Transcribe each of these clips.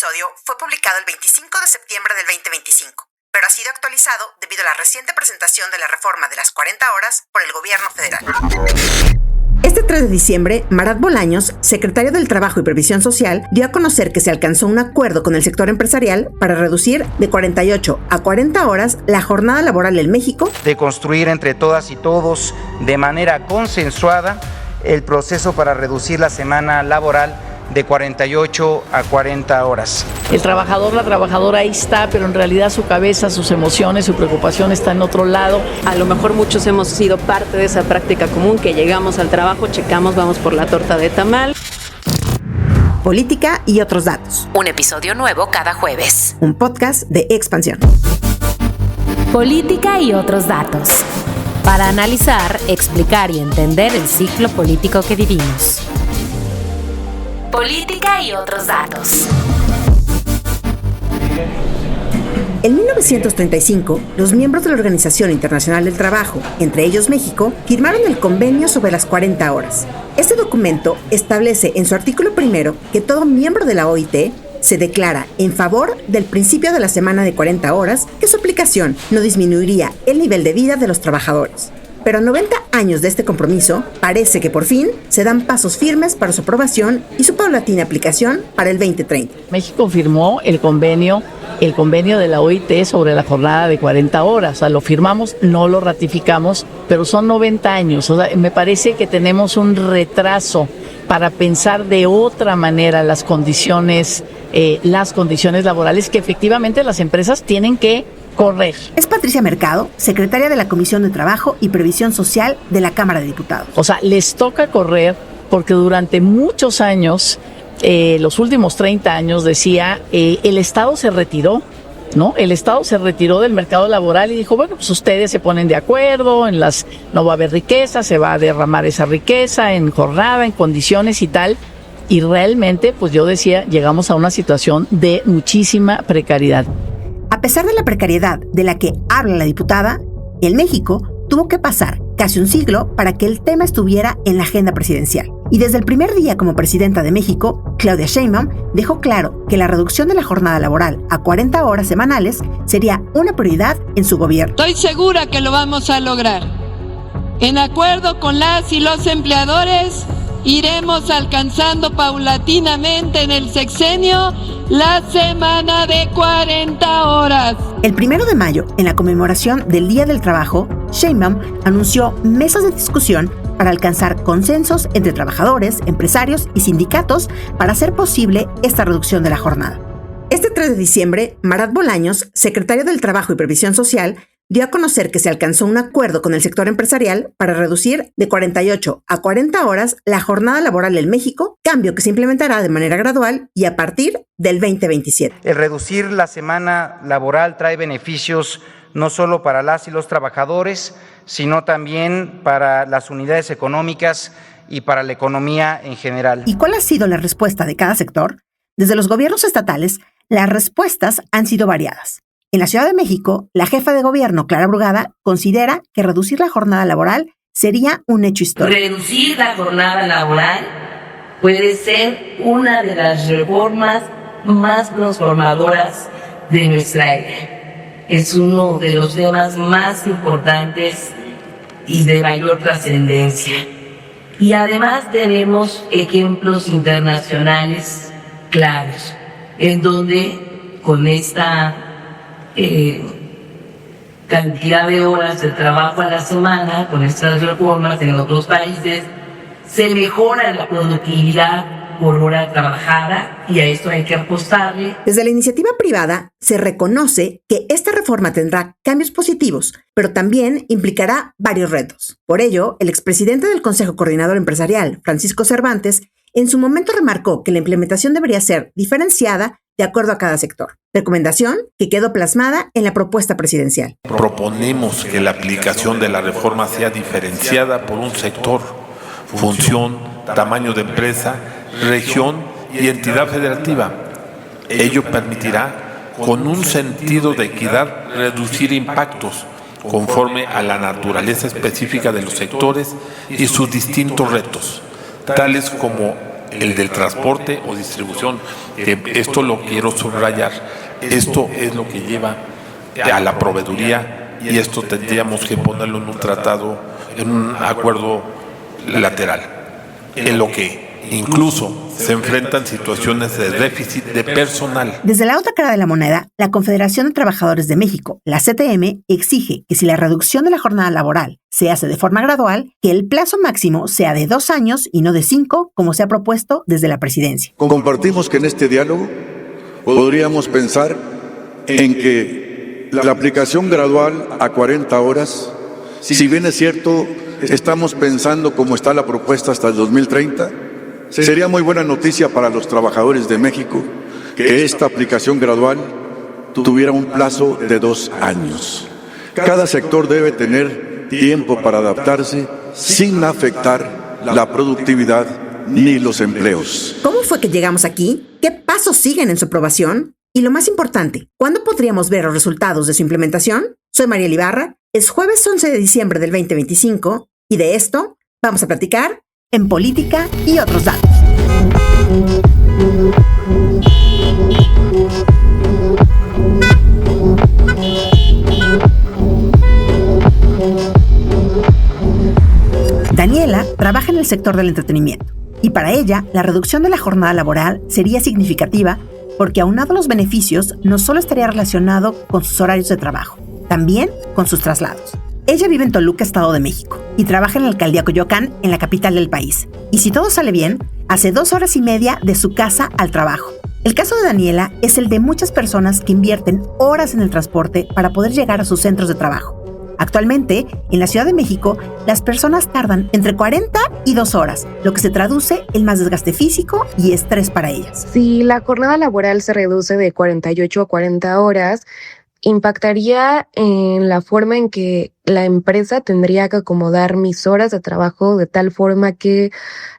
episodio fue publicado el 25 de septiembre del 2025, pero ha sido actualizado debido a la reciente presentación de la reforma de las 40 horas por el gobierno federal. Este 3 de diciembre, Marat Bolaños, secretario del Trabajo y Previsión Social, dio a conocer que se alcanzó un acuerdo con el sector empresarial para reducir de 48 a 40 horas la jornada laboral en México, de construir entre todas y todos de manera consensuada el proceso para reducir la semana laboral de 48 a 40 horas. El trabajador, la trabajadora ahí está, pero en realidad su cabeza, sus emociones, su preocupación está en otro lado. A lo mejor muchos hemos sido parte de esa práctica común que llegamos al trabajo, checamos, vamos por la torta de tamal. Política y otros datos. Un episodio nuevo cada jueves. Un podcast de Expansión. Política y otros datos. Para analizar, explicar y entender el ciclo político que vivimos. Política y otros datos. En 1935, los miembros de la Organización Internacional del Trabajo, entre ellos México, firmaron el Convenio sobre las 40 horas. Este documento establece en su artículo primero que todo miembro de la OIT se declara en favor del principio de la semana de 40 horas, que su aplicación no disminuiría el nivel de vida de los trabajadores. Pero a 90 años de este compromiso, parece que por fin se dan pasos firmes para su aprobación y su paulatina aplicación para el 2030. México firmó el convenio de la OIT sobre la jornada de 40 horas. O sea, lo firmamos, no lo ratificamos, pero son 90 años. O sea, me parece que tenemos un retraso para pensar de otra manera las condiciones laborales que efectivamente las empresas tienen que correr. Es Patricia Mercado, secretaria de la Comisión de Trabajo y Previsión Social de la Cámara de Diputados. O sea, les toca correr porque durante muchos años, los últimos 30 años, decía, el Estado se retiró, ¿no? El Estado se retiró del mercado laboral y dijo, bueno, pues ustedes se ponen de acuerdo, no va a haber riqueza, se va a derramar esa riqueza en jornada, en condiciones y tal. Y realmente, pues yo decía, llegamos a una situación de muchísima precariedad. A pesar de la precariedad de la que habla la diputada, en México tuvo que pasar casi un siglo para que el tema estuviera en la agenda presidencial. Y desde el primer día como presidenta de México, Claudia Sheinbaum dejó claro que la reducción de la jornada laboral a 40 horas semanales sería una prioridad en su gobierno. Estoy segura que lo vamos a lograr. En acuerdo con las y los empleadores, iremos alcanzando paulatinamente en el sexenio la semana de 40 horas. El 1 de mayo, en la conmemoración del Día del Trabajo, Sheinbaum anunció mesas de discusión para alcanzar consensos entre trabajadores, empresarios y sindicatos para hacer posible esta reducción de la jornada. Este 3 de diciembre, Marat Bolaños, secretario del Trabajo y Previsión Social, dio a conocer que se alcanzó un acuerdo con el sector empresarial para reducir de 48 a 40 horas la jornada laboral en México, cambio que se implementará de manera gradual y a partir del 2027. El reducir la semana laboral trae beneficios no solo para las y los trabajadores, sino también para las unidades económicas y para la economía en general. ¿Y cuál ha sido la respuesta de cada sector? Desde los gobiernos estatales, las respuestas han sido variadas. En la Ciudad de México, la jefa de gobierno, Clara Brugada, considera que reducir la jornada laboral sería un hecho histórico. Reducir la jornada laboral puede ser una de las reformas más transformadoras de nuestra era. Es uno de los temas más importantes y de mayor trascendencia. Y además tenemos ejemplos internacionales claros, en donde con esta cantidad de horas de trabajo a la semana, con estas reformas en otros países, se mejora la productividad por hora trabajada y a esto hay que apostarle. Desde la iniciativa privada se reconoce que esta reforma tendrá cambios positivos, pero también implicará varios retos. Por ello, el expresidente del Consejo Coordinador Empresarial, Francisco Cervantes, en su momento remarcó que la implementación debería ser diferenciada de acuerdo a cada sector. Recomendación que quedó plasmada en la propuesta presidencial. Proponemos que la aplicación de la reforma sea diferenciada por un sector, función, tamaño de empresa, región y entidad federativa. Ello permitirá, con un sentido de equidad, reducir impactos conforme a la naturaleza específica de los sectores y sus distintos retos, tales como el del transporte o distribución. Esto lo quiero subrayar. Esto es lo que lleva a la proveeduría y esto tendríamos que ponerlo en un tratado, en un acuerdo lateral, en lo que incluso se enfrentan situaciones de déficit de personal. Desde la otra cara de la moneda, la Confederación de Trabajadores de México, la CTM, exige que si la reducción de la jornada laboral se hace de forma gradual, que el plazo máximo sea de 2 años y no de 5, como se ha propuesto desde la presidencia. Compartimos que en este diálogo podríamos pensar en que la aplicación gradual a 40 horas, si bien es cierto, estamos pensando como está la propuesta hasta el 2030, sería muy buena noticia para los trabajadores de México que esta aplicación gradual tuviera un plazo de 2 años. Cada sector debe tener tiempo para adaptarse sin afectar la productividad ni los empleos. ¿Cómo fue que llegamos aquí? ¿Qué pasos siguen en su aprobación? Y lo más importante, ¿cuándo podríamos ver los resultados de su implementación? Soy Mariel Ibarra, es jueves 11 de diciembre del 2025 y de esto vamos a platicar en Política y otros datos. Daniela trabaja en el sector del entretenimiento y para ella la reducción de la jornada laboral sería significativa porque aunado a los beneficios no solo estaría relacionado con sus horarios de trabajo, también con sus traslados. Ella vive en Toluca, Estado de México, y trabaja en la alcaldía Coyoacán, en la capital del país. Y si todo sale bien, hace 2 horas y media de su casa al trabajo. El caso de Daniela es el de muchas personas que invierten horas en el transporte para poder llegar a sus centros de trabajo. Actualmente, en la Ciudad de México, las personas tardan entre 40 y 2 horas, lo que se traduce en más desgaste físico y estrés para ellas. Si la jornada laboral se reduce de 48 a 40 horas, impactaría en la forma en que la empresa tendría que acomodar mis horas de trabajo de tal forma que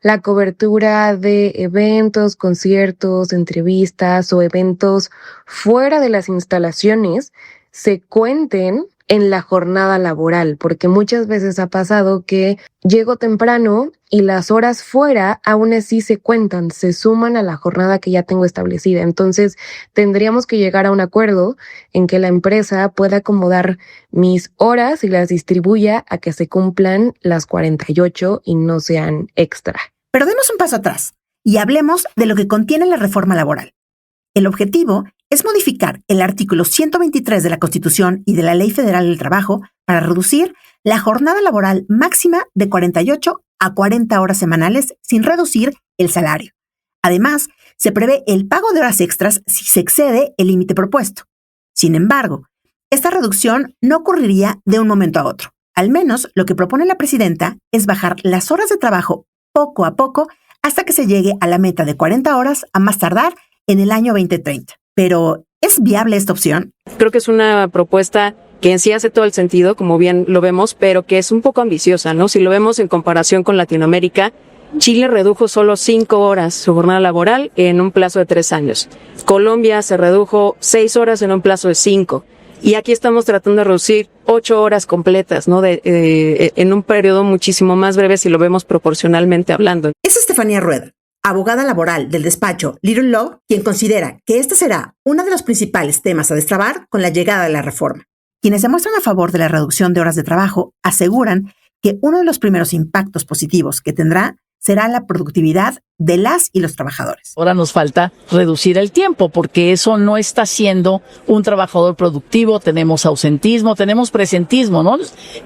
la cobertura de eventos, conciertos, entrevistas o eventos fuera de las instalaciones se cuenten en la jornada laboral, porque muchas veces ha pasado que llego temprano y las horas fuera aún así se cuentan, se suman a la jornada que ya tengo establecida. Entonces tendríamos que llegar a un acuerdo en que la empresa pueda acomodar mis horas y las distribuya a que se cumplan las 48 y no sean extra. Pero demos un paso atrás y hablemos de lo que contiene la reforma laboral. El objetivo es modificar el artículo 123 de la Constitución y de la Ley Federal del Trabajo para reducir la jornada laboral máxima de 48 a 40 horas semanales sin reducir el salario. Además, se prevé el pago de horas extras si se excede el límite propuesto. Sin embargo, esta reducción no ocurriría de un momento a otro. Al menos lo que propone la presidenta es bajar las horas de trabajo poco a poco hasta que se llegue a la meta de 40 horas a más tardar en el año 2030. Pero, ¿es viable esta opción? Creo que es una propuesta que en sí hace todo el sentido, como bien lo vemos, pero que es un poco ambiciosa, ¿no? Si lo vemos en comparación con Latinoamérica, Chile redujo solo 5 horas su jornada laboral en un plazo de 3 años. Colombia se redujo 6 horas en un plazo de 5. Y aquí estamos tratando de reducir 8 horas completas, ¿no? En un periodo muchísimo más breve si lo vemos proporcionalmente hablando. Es Estefanía Rueda, abogada laboral del despacho Little Law, quien considera que este será uno de los principales temas a destrabar con la llegada de la reforma. Quienes se muestran a favor de la reducción de horas de trabajo aseguran que uno de los primeros impactos positivos que tendrá será la productividad de las y los trabajadores. Ahora nos falta reducir el tiempo porque eso no está siendo un trabajador productivo. Tenemos ausentismo, tenemos presentismo, ¿no?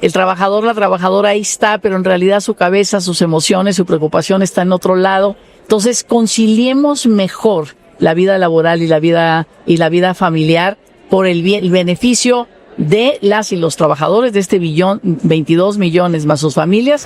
El trabajador, la trabajadora ahí está, pero en realidad su cabeza, sus emociones, su preocupación está en otro lado. Entonces conciliemos mejor la vida laboral y la vida familiar por el beneficio de las y los trabajadores de este 22 millones más sus familias.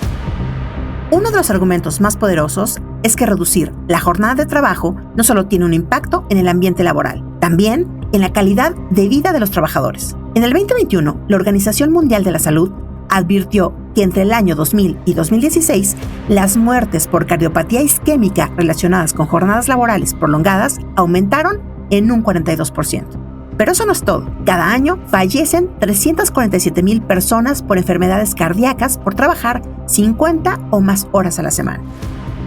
Uno de los argumentos más poderosos es que reducir la jornada de trabajo no solo tiene un impacto en el ambiente laboral, también en la calidad de vida de los trabajadores. En el 2021, la Organización Mundial de la Salud advirtió que entre el año 2000 y 2016, las muertes por cardiopatía isquémica relacionadas con jornadas laborales prolongadas aumentaron en un 42%. Pero eso no es todo. Cada año fallecen 347,000 personas por enfermedades cardíacas por trabajar 50 o más horas a la semana.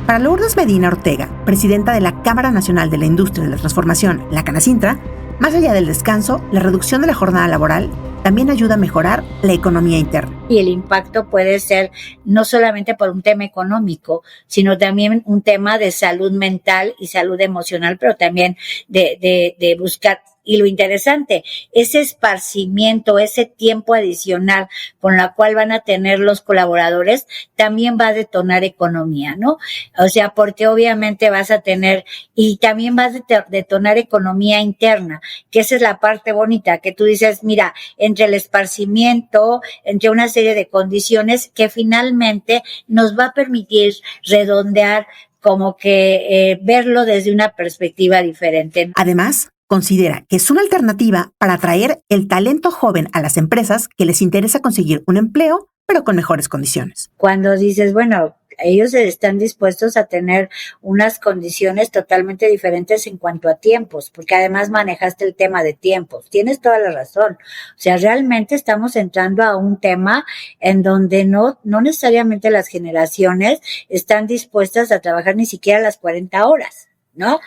Para Lourdes Medina Ortega, presidenta de la Cámara Nacional de la Industria de la Transformación, la Canacintra, más allá del descanso, la reducción de la jornada laboral también ayuda a mejorar la economía interna. Y el impacto puede ser no solamente por un tema económico, sino también un tema de salud mental y salud emocional, pero también de buscar. Y lo interesante, ese esparcimiento, ese tiempo adicional con la cual van a tener los colaboradores, también va a detonar economía, ¿no? O sea, porque obviamente vas a tener, y también vas a detonar economía interna, que esa es la parte bonita, que tú dices, mira, entre el esparcimiento, entre una serie de condiciones que finalmente nos va a permitir redondear, como que verlo desde una perspectiva diferente. Además, considera que es una alternativa para atraer el talento joven a las empresas que les interesa conseguir un empleo, pero con mejores condiciones. Cuando dices, bueno, ellos están dispuestos a tener unas condiciones totalmente diferentes en cuanto a tiempos, porque además manejaste el tema de tiempos. Tienes toda la razón. O sea, realmente estamos entrando a un tema en donde no necesariamente las generaciones están dispuestas a trabajar ni siquiera las 40 horas, ¿no?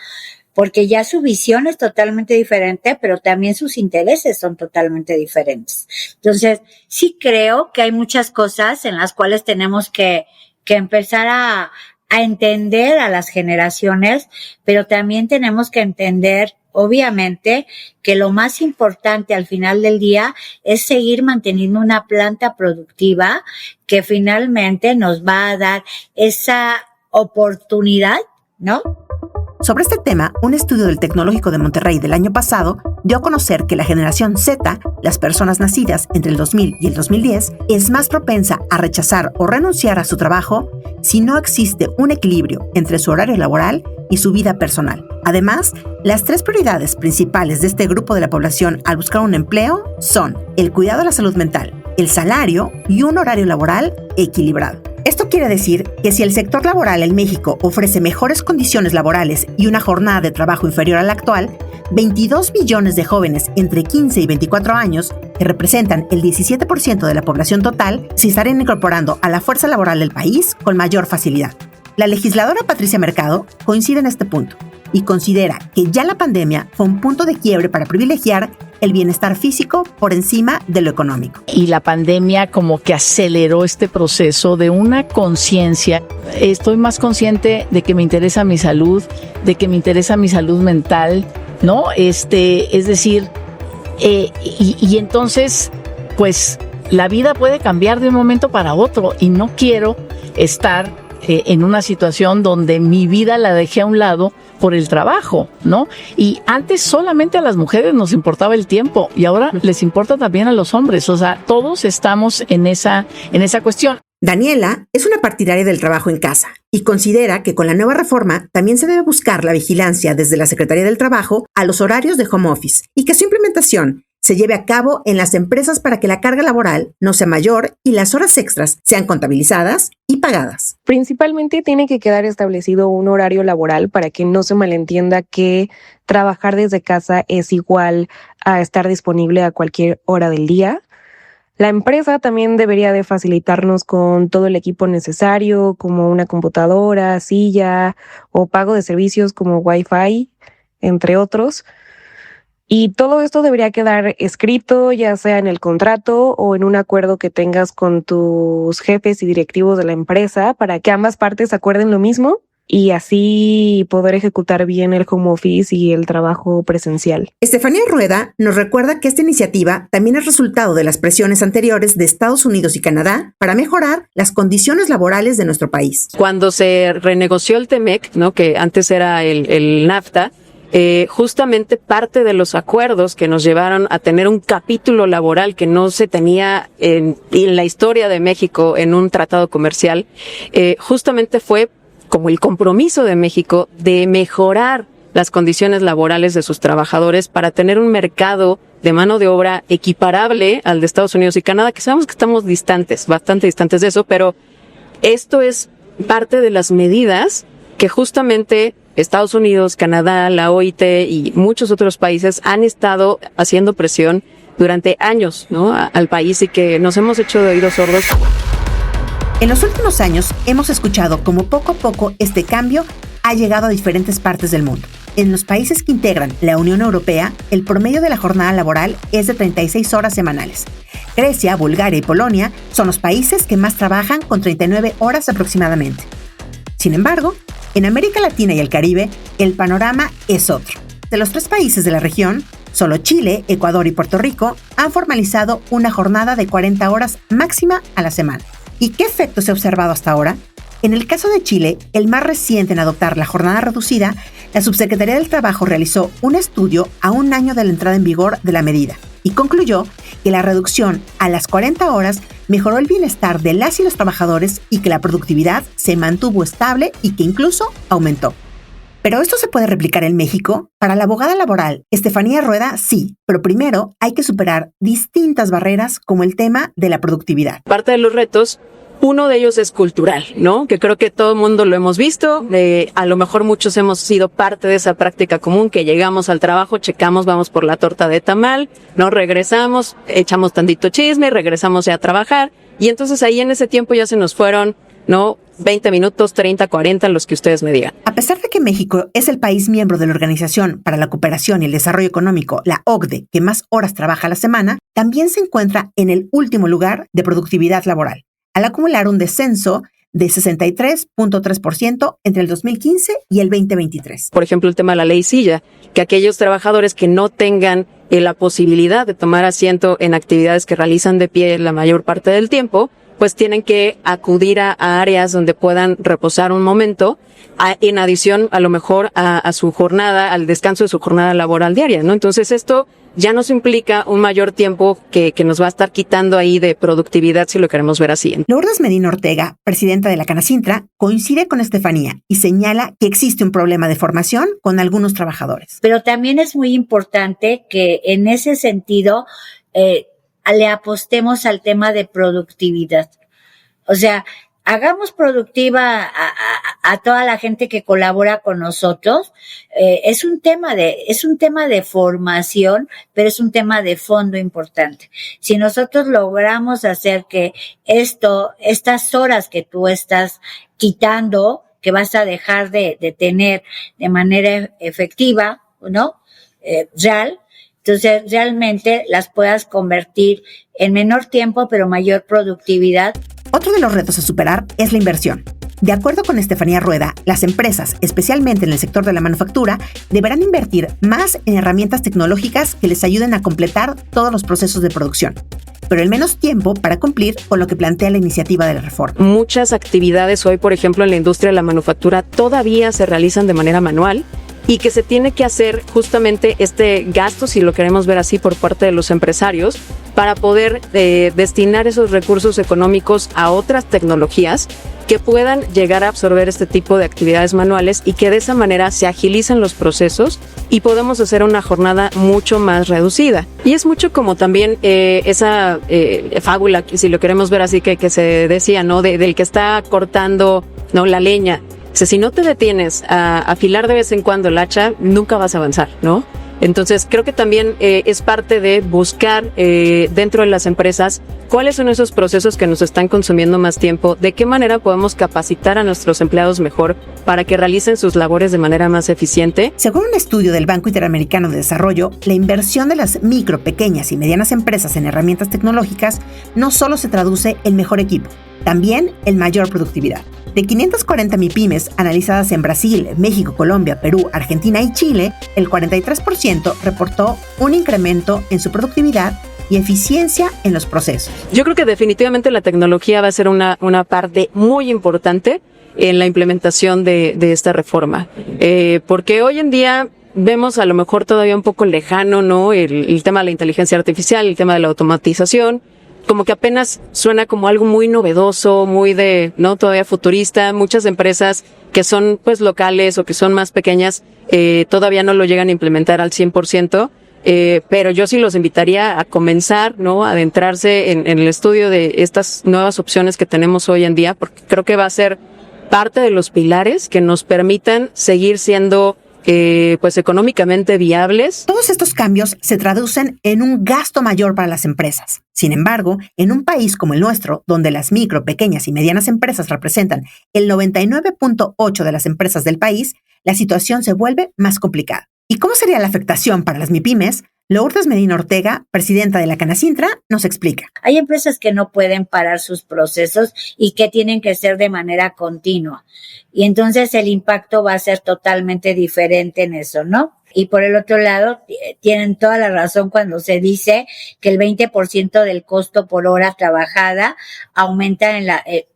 Porque ya su visión es totalmente diferente, pero también sus intereses son totalmente diferentes. Entonces, sí creo que hay muchas cosas en las cuales tenemos que empezar a entender a las generaciones, pero también tenemos que entender, obviamente, que lo más importante al final del día es seguir manteniendo una planta productiva que finalmente nos va a dar esa oportunidad, ¿no? Sobre este tema, un estudio del Tecnológico de Monterrey del año pasado dio a conocer que la generación Z, las personas nacidas entre el 2000 y el 2010, es más propensa a rechazar o renunciar a su trabajo si no existe un equilibrio entre su horario laboral y su vida personal. Además, las 3 prioridades principales de este grupo de la población al buscar un empleo son el cuidado de la salud mental, el salario y un horario laboral equilibrado. Esto quiere decir que si el sector laboral en México ofrece mejores condiciones laborales y una jornada de trabajo inferior a la actual, 22 millones de jóvenes entre 15 y 24 años, que representan el 17% de la población total, se estarían incorporando a la fuerza laboral del país con mayor facilidad. La legisladora Patricia Mercado coincide en este punto y considera que ya la pandemia fue un punto de quiebre para privilegiar el bienestar físico por encima de lo económico. Y la pandemia como que aceleró este proceso de una conciencia. Estoy más consciente de que me interesa mi salud, de que me interesa mi salud mental, ¿no? Es decir, y entonces, pues, la vida puede cambiar de un momento para otro y no quiero estar en una situación donde mi vida la dejé a un lado por el trabajo, ¿no? Y antes solamente a las mujeres nos importaba el tiempo y ahora les importa también a los hombres. O sea, todos estamos en esa cuestión. Daniela es una partidaria del trabajo en casa y considera que con la nueva reforma también se debe buscar la vigilancia desde la Secretaría del Trabajo a los horarios de home office y que su implementación se lleve a cabo en las empresas para que la carga laboral no sea mayor y las horas extras sean contabilizadas y pagadas. Principalmente tiene que quedar establecido un horario laboral para que no se malentienda que trabajar desde casa es igual a estar disponible a cualquier hora del día. La empresa también debería de facilitarnos con todo el equipo necesario, como una computadora, silla o pago de servicios como Wi-Fi, entre otros. Y todo esto debería quedar escrito, ya sea en el contrato o en un acuerdo que tengas con tus jefes y directivos de la empresa para que ambas partes acuerden lo mismo y así poder ejecutar bien el home office y el trabajo presencial. Estefanía Rueda nos recuerda que esta iniciativa también es resultado de las presiones anteriores de Estados Unidos y Canadá para mejorar las condiciones laborales de nuestro país. Cuando se renegoció el TEMEC, ¿no?, que antes era el NAFTA, justamente parte de los acuerdos que nos llevaron a tener un capítulo laboral que no se tenía en la historia de México en un tratado comercial, justamente fue como el compromiso de México de mejorar las condiciones laborales de sus trabajadores para tener un mercado de mano de obra equiparable al de Estados Unidos y Canadá, que sabemos que estamos distantes, bastante distantes de eso, pero esto es parte de las medidas que justamente Estados Unidos, Canadá, la OIT y muchos otros países han estado haciendo presión durante años, ¿no?, al país y que nos hemos hecho de oídos sordos. En los últimos años hemos escuchado cómo poco a poco este cambio ha llegado a diferentes partes del mundo. En los países que integran la Unión Europea, el promedio de la jornada laboral es de 36 horas semanales. Grecia, Bulgaria y Polonia son los países que más trabajan con 39 horas aproximadamente. Sin embargo, en América Latina y el Caribe, el panorama es otro. De los 3 países de la región, solo Chile, Ecuador y Puerto Rico han formalizado una jornada de 40 horas máxima a la semana. ¿Y qué efecto se ha observado hasta ahora? En el caso de Chile, el más reciente en adoptar la jornada reducida, la Subsecretaría del Trabajo realizó un estudio a un año de la entrada en vigor de la medida y concluyó que la reducción a las 40 horas mejoró el bienestar de las y los trabajadores y que la productividad se mantuvo estable y que incluso aumentó. ¿Pero esto se puede replicar en México? Para la abogada laboral Estefanía Rueda, sí, pero primero hay que superar distintas barreras como el tema de la productividad. Parte de los retos, uno de ellos es cultural, ¿no? Que creo que todo el mundo lo hemos visto, a lo mejor muchos hemos sido parte de esa práctica común, que llegamos al trabajo, checamos, vamos por la torta de tamal, no regresamos, echamos tantito chisme y regresamos ya a trabajar, y entonces ahí en ese tiempo ya se nos fueron, ¿no? 20 minutos, 30, 40, los que ustedes me digan. A pesar de que México es el país miembro de la Organización para la Cooperación y el Desarrollo Económico, la OCDE, que más horas trabaja a la semana, también se encuentra en el último lugar de productividad laboral, al acumular un descenso de 63.3% entre el 2015 y el 2023. Por ejemplo, el tema de la ley Silla, que aquellos trabajadores que no tengan la posibilidad de tomar asiento en actividades que realizan de pie la mayor parte del tiempo, pues tienen que acudir a áreas donde puedan reposar un momento, en adición a lo mejor a su jornada, al descanso de su jornada laboral diaria, ¿no? Entonces esto ya nos implica un mayor tiempo que nos va a estar quitando ahí de productividad si lo queremos ver así. Lourdes Medina Ortega, presidenta de la Canacintra, coincide con Estefanía y señala que existe un problema de formación con algunos trabajadores. Pero también es muy importante que en ese sentido le apostemos al tema de productividad. O sea, hagamos productiva a toda la gente que colabora con nosotros. Es un tema de formación, pero es un tema de fondo importante. Si nosotros logramos hacer que estas horas que tú estás quitando, que vas a dejar de tener de manera efectiva, ¿no? Real, entonces realmente las puedas convertir en menor tiempo, pero mayor productividad. Otro de los retos a superar es la inversión. De acuerdo con Estefanía Rueda, las empresas, especialmente en el sector de la manufactura, deberán invertir más en herramientas tecnológicas que les ayuden a completar todos los procesos de producción, pero en menos tiempo para cumplir con lo que plantea la iniciativa de la reforma. Muchas actividades hoy, por ejemplo, en la industria de la manufactura todavía se realizan de manera manual, y que se tiene que hacer justamente este gasto, si lo queremos ver así, por parte de los empresarios, para poder destinar esos recursos económicos a otras tecnologías que puedan llegar a absorber este tipo de actividades manuales y que de esa manera se agilicen los procesos y podemos hacer una jornada mucho más reducida. Y es mucho como también esa fábula, si lo queremos ver así, que se decía, ¿no? Del que está cortando, ¿no? La leña. O sea, si no te detienes a afilar de vez en cuando el hacha, nunca vas a avanzar, ¿no? Entonces, creo que también es parte de buscar dentro de las empresas cuáles son esos procesos que nos están consumiendo más tiempo, de qué manera podemos capacitar a nuestros empleados mejor para que realicen sus labores de manera más eficiente. Según un estudio del Banco Interamericano de Desarrollo, la inversión de las micro, pequeñas y medianas empresas en herramientas tecnológicas no solo se traduce en mejor equipo, también en mayor productividad. De 540 MIPYMES analizadas en Brasil, México, Colombia, Perú, Argentina y Chile, el 43% reportó un incremento en su productividad y eficiencia en los procesos. Yo creo que definitivamente la tecnología va a ser una parte muy importante en la implementación de esta reforma, porque hoy en día vemos a lo mejor todavía un poco lejano, ¿no? El tema de la inteligencia artificial, el tema de la automatización, como que apenas suena como algo muy novedoso, muy ¿no? Todavía futurista. Muchas empresas que son pues locales o que son más pequeñas, todavía no lo llegan a implementar al 100%, pero yo sí los invitaría a comenzar, ¿no? A adentrarse en el estudio de estas nuevas opciones que tenemos hoy en día, porque creo que va a ser parte de los pilares que nos permitan seguir siendo pues económicamente viables. Todos estos cambios se traducen en un gasto mayor para las empresas. Sin embargo, en un país como el nuestro, donde las micro, pequeñas y medianas empresas representan el 99.8% de las empresas del país, la situación se vuelve más complicada. ¿Y cómo sería la afectación para las MIPYMES? Lourdes Medina Ortega, presidenta de la Canacintra, nos explica. Hay empresas que no pueden parar sus procesos y que tienen que ser de manera continua. Y entonces el impacto va a ser totalmente diferente en eso, ¿no? Y por el otro lado, tienen toda la razón cuando se dice que el 20% del costo por hora trabajada aumenta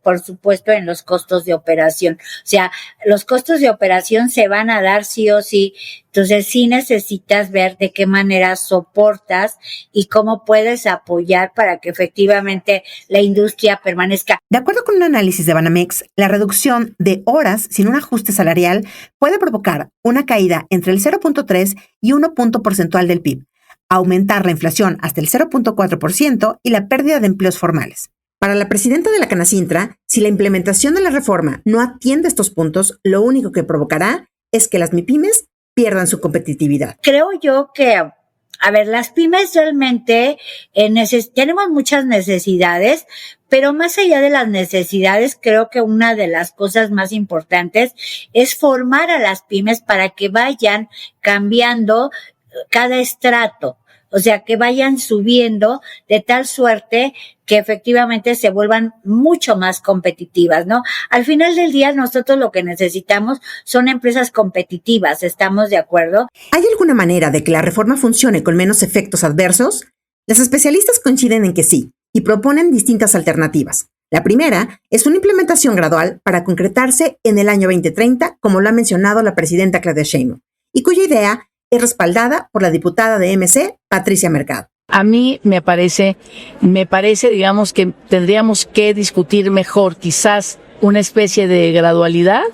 por supuesto, en los costos de operación. O sea, los costos de operación se van a dar sí o sí. Entonces, sí necesitas ver de qué manera soportas y cómo puedes apoyar para que efectivamente la industria permanezca. De acuerdo con un análisis de Banamex, la reducción de horas sin un ajuste salarial puede provocar una caída entre el 0.3 y 1 punto porcentual del PIB, aumentar la inflación hasta el 0.4% y la pérdida de empleos formales. Para la presidenta de la Canacintra, si la implementación de la reforma no atiende estos puntos, lo único que provocará es que las MIPYMES pierdan su competitividad. Creo yo que, las pymes realmente tenemos muchas necesidades, pero más allá de las necesidades, creo que una de las cosas más importantes es formar a las pymes para que vayan cambiando cada estrato. O sea, que vayan subiendo de tal suerte que efectivamente se vuelvan mucho más competitivas, ¿no? Al final del día, nosotros lo que necesitamos son empresas competitivas, ¿estamos de acuerdo? ¿Hay alguna manera de que la reforma funcione con menos efectos adversos? Los especialistas coinciden en que sí, y proponen distintas alternativas. La primera es una implementación gradual para concretarse en el año 2030, como lo ha mencionado la presidenta Claudia Sheinbaum, y cuya idea es respaldada por la diputada de MC, Patricia Mercado. A mí me parece, digamos, que tendríamos que discutir mejor, quizás una especie de gradualidad.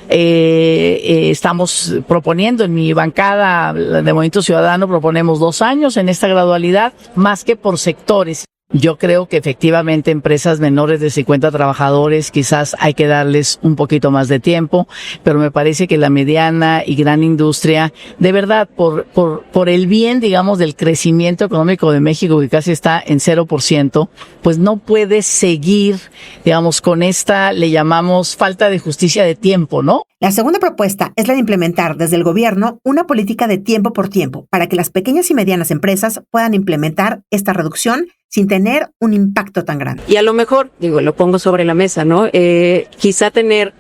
Estamos proponiendo en mi bancada de Movimiento Ciudadano, proponemos 2 años en esta gradualidad, más que por sectores. Yo creo que efectivamente empresas menores de 50 trabajadores quizás hay que darles un poquito más de tiempo, pero me parece que la mediana y gran industria, de verdad, por el bien, digamos, del crecimiento económico de México, que casi está en 0%, pues no puede seguir, digamos, con esta, le llamamos falta de justicia de tiempo, ¿no? La segunda propuesta es la de implementar desde el gobierno una política de tiempo por tiempo para que las pequeñas y medianas empresas puedan implementar esta reducción sin tener un impacto tan grande. Y a lo mejor, lo pongo sobre la mesa, ¿no? Quizá tener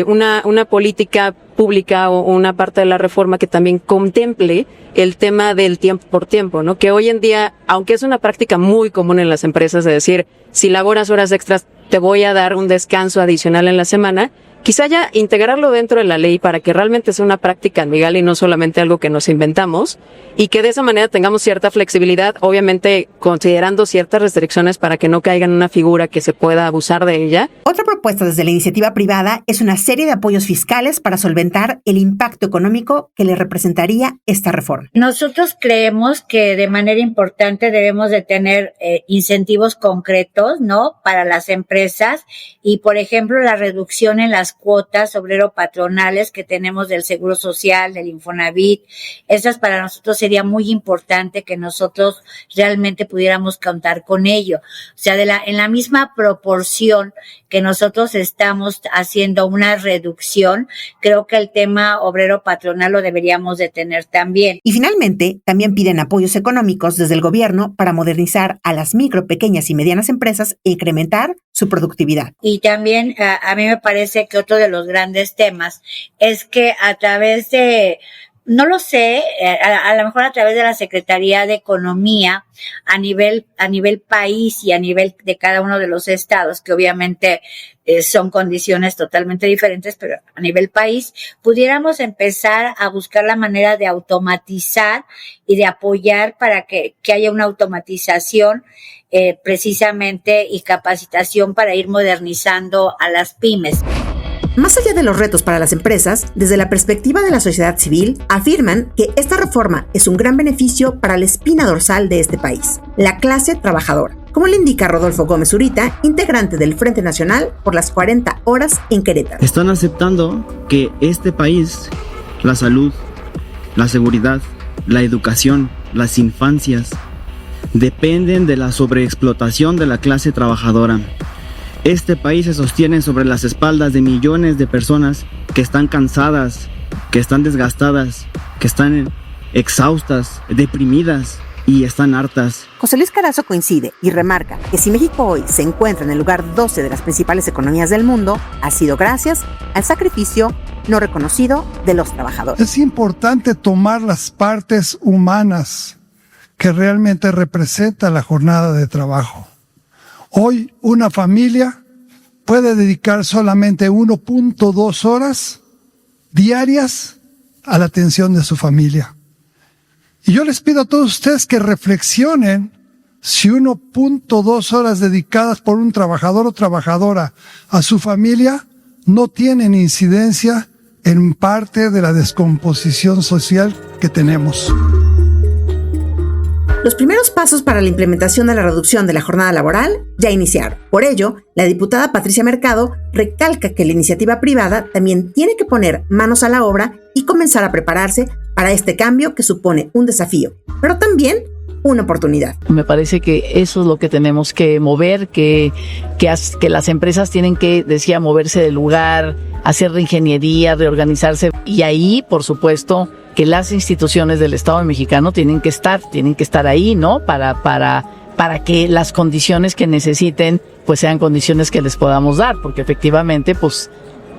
una política pública o una parte de la reforma que también contemple el tema del tiempo por tiempo, ¿no? Que hoy en día, aunque es una práctica muy común en las empresas de decir, si laboras horas extras, te voy a dar un descanso adicional en la semana, quizá ya integrarlo dentro de la ley para que realmente sea una práctica legal y no solamente algo que nos inventamos, y que de esa manera tengamos cierta flexibilidad, obviamente considerando ciertas restricciones para que no caiga en una figura que se pueda abusar de ella. Otra propuesta desde la iniciativa privada es una serie de apoyos fiscales para solventar el impacto económico que le representaría esta reforma. Nosotros creemos que de manera importante debemos de tener incentivos concretos, ¿no? Para las empresas y, por ejemplo, la reducción en las cuotas obrero-patronales que tenemos del Seguro Social, del Infonavit. Esas para nosotros sería muy importante que nosotros realmente pudiéramos contar con ello. O sea, en la misma proporción que nosotros estamos haciendo una reducción, creo que el tema obrero-patronal lo deberíamos de tener también. Y finalmente, también piden apoyos económicos desde el gobierno para modernizar a las micro, pequeñas y medianas empresas e incrementar su productividad. Y también a mí me parece que otro de los grandes temas es que a través de, no lo sé, a lo mejor a través de la Secretaría de Economía, a nivel país y a nivel de cada uno de los estados, que obviamente son condiciones totalmente diferentes, pero a nivel país, pudiéramos empezar a buscar la manera de automatizar y de apoyar para que haya una automatización precisamente y capacitación para ir modernizando a las pymes. Más allá de los retos para las empresas, desde la perspectiva de la sociedad civil, afirman que esta reforma es un gran beneficio para la espina dorsal de este país, la clase trabajadora, como le indica Rodolfo Gómez Zurita, integrante del Frente Nacional por las 40 horas en Querétaro. Están aceptando que este país, la salud, la seguridad, la educación, las infancias, dependen de la sobreexplotación de la clase trabajadora. Este país se sostiene sobre las espaldas de millones de personas que están cansadas, que están desgastadas, que están exhaustas, deprimidas y están hartas. José Luis Carazo coincide y remarca que si México hoy se encuentra en el lugar 12 de las principales economías del mundo, ha sido gracias al sacrificio no reconocido de los trabajadores. Es importante tomar las partes humanas que realmente representa la jornada de trabajo. Hoy una familia puede dedicar solamente 1.2 horas diarias a la atención de su familia. Y yo les pido a todos ustedes que reflexionen si 1.2 horas dedicadas por un trabajador o trabajadora a su familia no tienen incidencia en parte de la descomposición social que tenemos. Los primeros pasos para la implementación de la reducción de la jornada laboral ya iniciaron. Por ello, la diputada Patricia Mercado recalca que la iniciativa privada también tiene que poner manos a la obra y comenzar a prepararse para este cambio que supone un desafío, pero también una oportunidad. Me parece que eso es lo que tenemos que mover, que las empresas tienen que, decía, moverse del lugar, hacer reingeniería, reorganizarse, y ahí, por supuesto, que las instituciones del Estado mexicano tienen que estar ahí, ¿no? Para que las condiciones que necesiten, pues sean condiciones que les podamos dar, porque efectivamente, pues,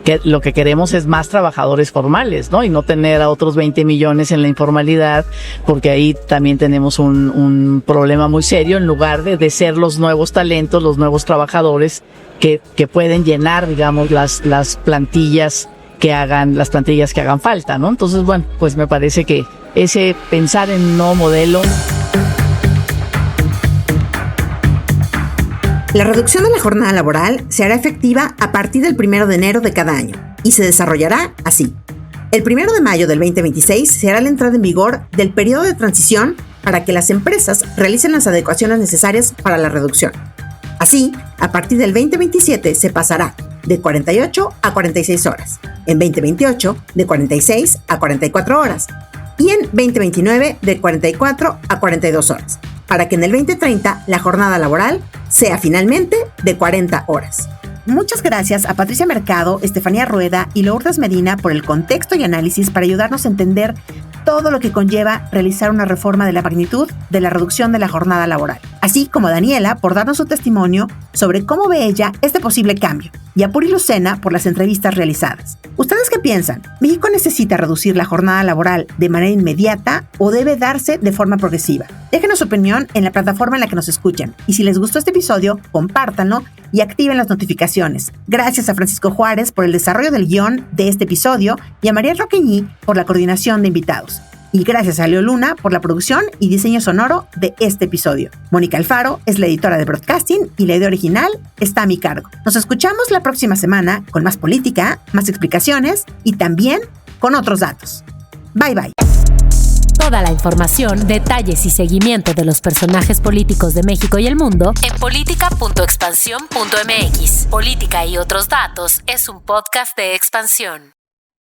que lo que queremos es más trabajadores formales, ¿no? Y no tener a otros 20 millones en la informalidad, porque ahí también tenemos un problema muy serio, en lugar de ser los nuevos talentos, los nuevos trabajadores que pueden llenar, digamos, las plantillas que hagan falta, ¿no? Entonces, bueno, pues me parece que ese pensar en un nuevo modelo. La reducción de la jornada laboral se hará efectiva a partir del 1 de enero de cada año y se desarrollará así. El 1 de mayo del 2026 será la entrada en vigor del periodo de transición para que las empresas realicen las adecuaciones necesarias para la reducción. Así, a partir del 2027 se pasará de 48 a 46 horas, en 2028 de 46 a 44 horas y en 2029 de 44 a 42 horas, para que en el 2030 la jornada laboral sea finalmente de 40 horas. Muchas gracias a Patricia Mercado, Estefanía Rueda y Lourdes Medina por el contexto y análisis para ayudarnos a entender todo lo que conlleva realizar una reforma de la magnitud de la reducción de la jornada laboral, así como a Daniela por darnos su testimonio sobre cómo ve ella este posible cambio, y a Puri Lucena por las entrevistas realizadas. ¿Ustedes qué piensan? ¿México necesita reducir la jornada laboral de manera inmediata o debe darse de forma progresiva? Déjenos su opinión en la plataforma en la que nos escuchan, y si les gustó este episodio, compártanlo y activen las notificaciones. Gracias a Francisco Juárez por el desarrollo del guión de este episodio y a María Roqueñí por la coordinación de invitados. Y gracias a Leo Luna por la producción y diseño sonoro de este episodio. Mónica Alfaro es la editora de broadcasting y la idea original está a mi cargo. Nos escuchamos la próxima semana con más política, más explicaciones y también con otros datos. Bye bye. Toda la información, detalles y seguimiento de los personajes políticos de México y el mundo en política.expansión.mx. Política y otros datos es un podcast de Expansión.